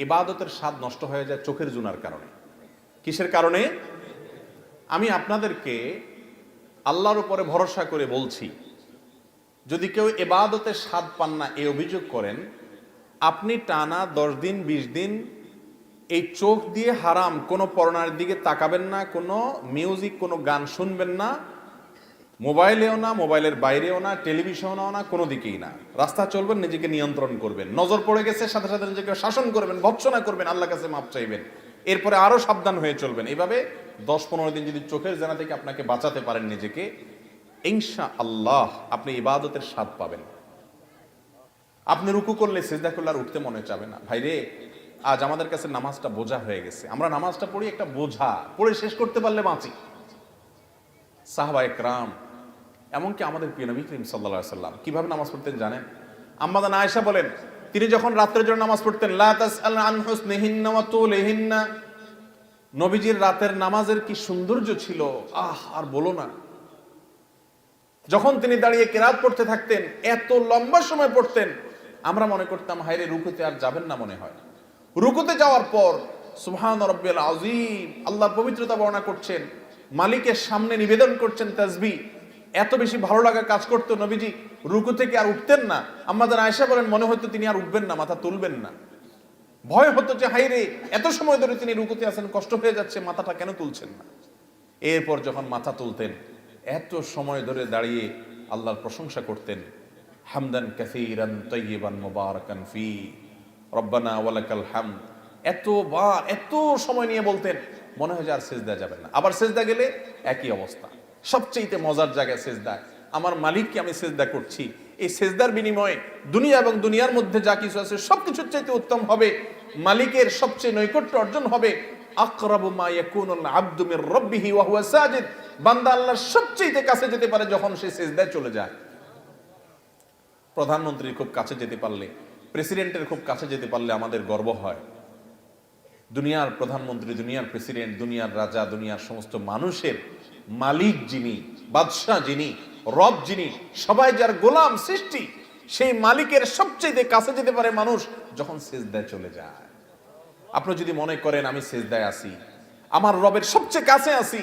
ইবাদতের স্বাদ নষ্ট হয়ে যায় চোখের জুনার কারণে। কিসের কারণে? আমি আপনাদেরকে আল্লাহর উপরে ভরসা করে বলছি, যদি কেউ ইবাদতের স্বাদ পান না এই অভিযোগ করেন, আপনি টানা 10 দিন 20 দিন এই চোখ দিয়ে হারাম কোনো পড়নার দিকে তাকাবেন না, কোনো মিউজিক কোনো গান শুনবেন না, মোবাইলেও না, মোবাইলের বাইরেও না, টেলিভিশনেও না, কোনো দিকেই না। রাস্তা চলবেন, নিজেকে নিয়ন্ত্রণ করবেন, নজর পড়ে গেছে সাথে সাথে নিজেকে শাসন করবেন, ভৎসনা করবেন, আল্লাহর কাছে মাপ চাইবেন, এরপরে আরো সাবধান হয়ে চলবেন। এইভাবে 10-15 দিন যদি চোখের জেনা থেকে আপনাকে বাঁচাতে পারেন নিজেকে, ইনশাআল্লাহ আপনি ইবাদতের স্বাদ পাবেন। আপনি রুকু করলে, সিজদা করলে আর উঠতে মনে চাবে না। ভাইরে, আজ আমাদের কাছে নামাজটা বোঝা হয়ে গেছে। আমরা নামাজটা পড়ি একটা বোঝা, পড়ে শেষ করতে পারলে বাঁচি। সাহাবায়ে কেরাম, এমনকি আমাদের প্রিয় নবী করিম সাল্লাল্লাহু আলাইহি সাল্লাম কিভাবে নামাজ পড়তেন জানেন? আম্মা জান আয়েশা বলেন, তিনি যখন রাতের জন্য নামাজ পড়তেন, লা তাসআল আন হুসনিহিন্না ওয়া তুলিহিন্না, নবীজির রাতের নামাজের কি সৌন্দর্য ছিল, আর বলো না। যখন তিনি দাঁড়িয়ে কিরাত পড়তে থাকতেন, এত লম্বা সময় পড়তেন, আমরা মনে করতাম হায়রে রুকুতে আর যাবেন না মনে হয়। রুকুতে যাওয়ার পর সুবহান রাব্বিয়াল আযীম, আল্লাহর পবিত্রতা বর্ণনা করছেন, মালিকের সামনে নিবেদন করছেন তাসবিহ। এত বেশি ভালো লাগা কাজ করতো, নবীজি রুকু থেকে আর উঠতেন না। আম্মাজান আয়েশা বলেন, মনে হতো তিনি আর উঠবেন না, মাথা তুলবেন না। ভয় হতো যে হায়রে এত সময় ধরে তিনি রুকুতে আছেন, কষ্ট হয়ে যাচ্ছে, মাথাটা কেন তুলছেন না। এরপর যখন মাথা তুলতেন, এত সময় ধরে দাঁড়িয়ে আল্লাহর প্রশংসা করতেন, হামদান কাসীরান তাইয়িবান মুবারাকান ফি রব্বানা ওয়ালাকাল হামদ। এত সময় নিয়ে বলতেন, মনে হয় যে আর সিজদা যাবেন না। আবার সিজদা গেলে একই অবস্থা। সবচেয়ে মজার জায়গায় সিজদা, আমার মালিককে আমি সিজদা করছি, এই সিজদার বিনিময়ে দুনিয়া এবং দুনিয়ার মধ্যে যা কিছু আছে সবকিছুর চাইতে উত্তম হবে, মালিকের সবচেয়ে নৈকট্য অর্জন হবে। আকরাবু মা ইয়াকুনুল আবদু মির রাব্বিহি ওয়া হুয়া সাজিদ, বান্দা আল্লাহর সবচেয়ে কাছে যেতে পারে যখন সে সিজদায় চলে যায়। প্রধানমন্ত্রীর খুব কাছে যেতে পারলে, প্রেসিডেন্টের খুব কাছে যেতে পারলে আমাদের গর্ব হয়। দুনিয়ার প্রধানমন্ত্রী, দুনিয়ার প্রেসিডেন্ট, দুনিয়ার রাজা, দুনিয়ার সমস্ত মানুষের মালিক যিনি, বাদশাহ যিনি, রব যিনি, সবাই যার গোলাম সৃষ্টি, সেই মালিকের সবচেয়ে কাছে যেতে পারে মানুষ যখন সিজদায় চলে যায়। আপনি যদি মনে করেন আমি সিজদায় আছি, আমার রবের সবচেয়ে কাছে আছি,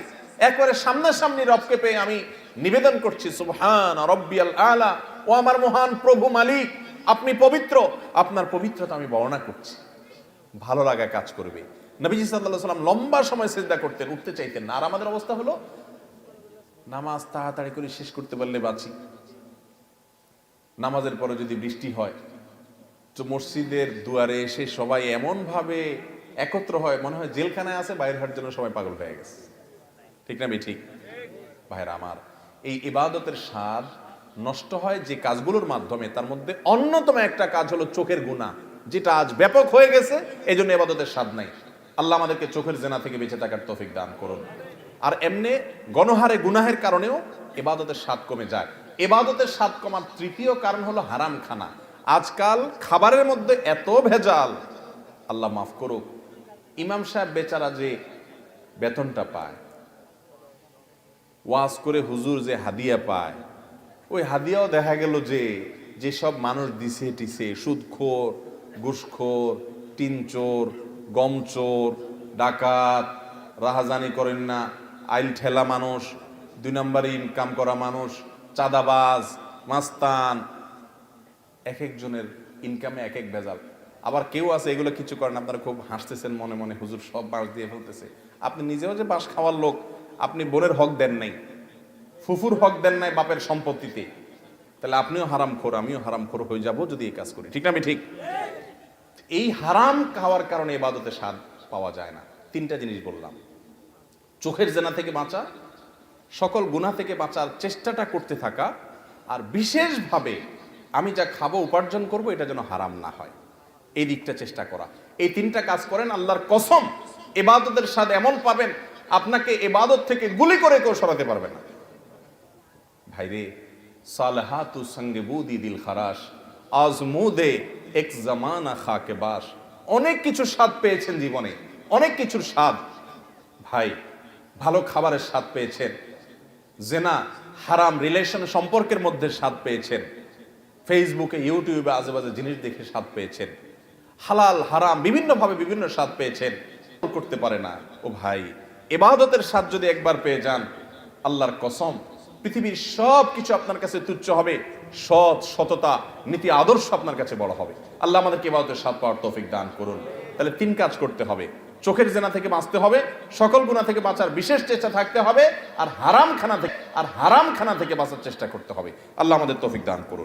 একবারে সামনাসামনি রবকে পেয়ে আমি নিবেদন করছি সুবহান রাব্বিয়াল আলা, ও আমার মহান প্রভু মালিক, আপনি পবিত্র, আপনার পবিত্রতা আমি বর্ণনা করছি, ভালো লাগা কাজ করবে। নবীজি সাল্লাল্লাহু আলাইহি ওয়াসাল্লাম লম্বা সময় সিজদা করতেন, উঠতে চাইতেন না। আর আমাদের অবস্থা হলো নামাজ তাড়াতাড়ি করে শেষ করতে পারলে বাঁচি। নামাজের পরে যদি বৃষ্টি হয় তো মসজিদের দুয়ারে এসে সবাই এমন ভাবে একত্র হয়, মনে হয় জেলখানায় আছে, বাইরে হওয়ার জন্য সবাই পাগল হয়ে গেছে। ঠিক না ঠিক? ভাইরা আমার, এই ইবাদতের স্বাদ নষ্ট হয় যে কাজগুলোর মাধ্যমে, তার মধ্যে অন্যতম একটা কাজ হলো চোখের গুনাহ, যেটা আজ ব্যাপক হয়ে গেছে। এই জন্য ইবাদতের স্বাদ নাই। আল্লাহ আমাদেরকে চোখের জেনা থেকে বেঁচে থাকার তৌফিক দান করুন। আর এমনি গণহারে গুনাহের কারণেও ইবাদতের স্বাদ কমে যায়। ইবাদতের স্বাদ কমার তৃতীয় কারণ হলো হারাম খানা। আজকাল খাবারের মধ্যে এত ভেজাল, আল্লাহ মাফ করুক, ইমাম সাহেব বেচারা যে বেতনটা পায়, ওয়াজ করে হুজুর যে হাদিয়া পায়, ওই হাদিয়াও দেখা গেল যে যেসব মানুষ দিছে টিছে, সুদখোর, ঘুষখোর, টিনচোর, গমচোর, ডাকাত, রাহাজানি করেন না, আইল ঠেলা মানুষ, 2 নম্বরে ইনকাম করা মানুষ, চাঁদাবাজ, মাস্তান, এক একজনের ইনকামে এক এক ভেজাল। আবার কেউ আছে এগুলো কিছু করেন, আপনারা খুব হাসতেছেন মনে মনে, হুজুর সব বাঁশ দিয়ে ফেলতেছে। আপনি নিজেও যে বাঁশ খাওয়ার লোক, আপনি বোনের হক দেন নাই, ফুফুর হক দেন নাই বাপের সম্পত্তিতে, তাহলে আপনিও হারামখোর, আমিও হারামখোর হয়ে যাব যদি এই কাজ করি। ঠিক না? আমি ঠিক? এই হারাম খাওয়ার কারণে ইবাদতের স্বাদ পাওয়া যায় না। 3টা জিনিস বললাম, চোখের জেনা থেকে বাঁচা, সকল গুনাহ থেকে বাঁচার চেষ্টাটা করতে থাকা, আর বিশেষভাবে আমি যা খাবো উপার্জন করব এটা যেন হারাম না হয়, এই দিকটা চেষ্টা করা। এই 3টা কাজ করেন, আল্লাহর কসম ইবাদতের স্বাদ এমন পাবেন, আপনাকে ইবাদত থেকে গুলি করে কেউ সরাতে পারবে না। ভাইরে, সালাহাতু সঙ্গে বুদি দিল খারাস, আজমুদে এক জামানা খাকে বাস। অনেক কিছু স্বাদ পেয়েছেন জীবনে, অনেক কিছুর স্বাদ। ভাই, ভালো খাবারের স্বাদ পেয়েছেন, জেনা হারাম রিলেশন সম্পর্কের মধ্যে স্বাদ পেয়েছেন, ফেসবুকে ইউটিউবে আজেবাজে জিনিস দেখে স্বাদ পেয়েছেন, হালাল হারাম বিভিন্নভাবে বিভিন্ন স্বাদ পেয়েছেন, করতে পারে না। ও ভাই, ইবাদতের স্বাদ যদি একবার পেয়ে যান, আল্লাহর কসম পৃথিবীর সব কিছু আপনার কাছে তুচ্ছ হবে, সৎ সততা নীতি আদর্শ আপনার কাছে বড় হবে। আল্লাহ আমাদেরকে ইবাদতের স্বাদ পাওয়ার তৌফিক দান করুন। তাহলে 3 কাজ করতে হবে: চোখের জেনা থেকে বাঁচতে হবে, সকল গুনাহ থেকে বাঁচার বিশেষ চেষ্টা থাকতে হবে, আর হারাম খানা থেকে বাঁচার চেষ্টা করতে হবে। আল্লাহ আমাদের তৌফিক দান করুন।